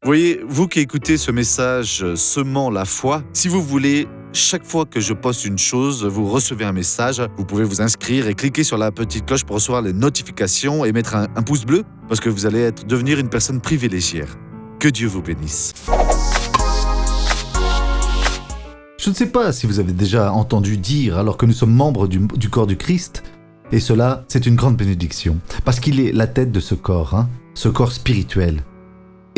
Voyez, vous qui écoutez ce message semant la foi, si vous voulez, chaque fois que je poste une chose, vous recevez un message, vous pouvez vous inscrire et cliquer sur la petite cloche pour recevoir les notifications et mettre un pouce bleu parce que vous allez devenir une personne privilégiée. Que Dieu vous bénisse. Je ne sais pas si vous avez déjà entendu dire, alors que nous sommes membres du corps du Christ, et cela, c'est une grande bénédiction, parce qu'il est la tête de ce corps, ce corps spirituel.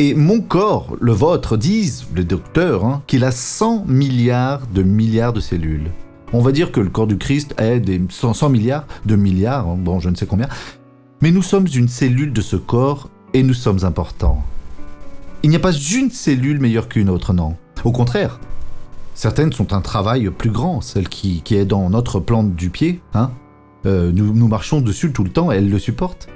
Et mon corps, le vôtre, disent les docteurs, qu'il a 100 milliards de cellules. On va dire que le corps du Christ est des 100 milliards de milliards, bon, je ne sais combien. Mais nous sommes une cellule de ce corps et nous sommes importants. Il n'y a pas une cellule meilleure qu'une autre, non. Au contraire, certaines sont un travail plus grand, celle qui est dans notre plante du pied. Nous marchons dessus tout le temps, elles le supportent.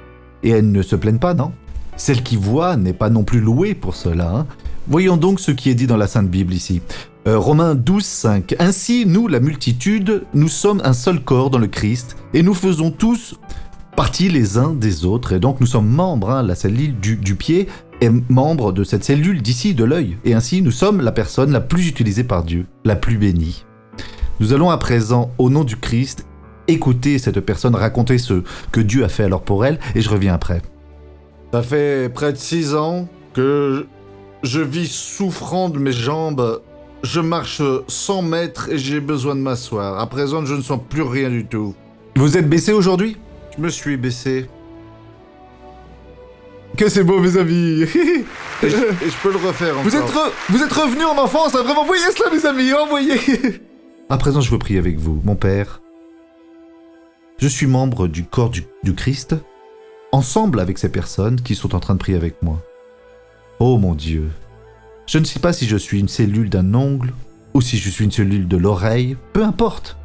Et elles ne se plaignent pas, non ? Celle qui voit n'est pas non plus louée pour cela. Voyons donc ce qui est dit dans la Sainte Bible ici. Romains 12, 5. Ainsi, nous, la multitude, nous sommes un seul corps dans le Christ, et nous faisons tous partie les uns des autres, et donc nous sommes membres, la cellule du pied est membre de cette cellule d'ici, de l'œil, et ainsi nous sommes la personne la plus utilisée par Dieu, la plus bénie. Nous allons à présent, au nom du Christ, écouter cette personne raconter ce que Dieu a fait alors pour elle, et je reviens après. Ça fait près de 6 ans que je vis souffrant de mes jambes. Je marche 100 mètres et j'ai besoin de m'asseoir. À présent, je ne sens plus rien du tout. Vous êtes baissé aujourd'hui ? Je me suis baissé. Que c'est beau, mes amis. et je peux le refaire encore. Vous êtes revenus en enfance, là, vraiment. Voyez cela, mes amis, voyez. À présent, je veux prier avec vous. Mon Père, je suis membre du corps du Christ, ensemble avec ces personnes qui sont en train de prier avec moi. Oh mon Dieu, je ne sais pas si je suis une cellule d'un ongle ou si je suis une cellule de l'oreille, peu importe.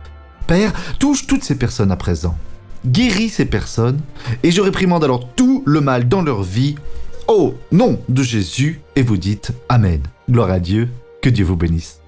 Père, touche toutes ces personnes à présent. Guéris ces personnes et je réprimande alors tout le mal dans leur vie au nom de Jésus et vous dites Amen. Gloire à Dieu, que Dieu vous bénisse.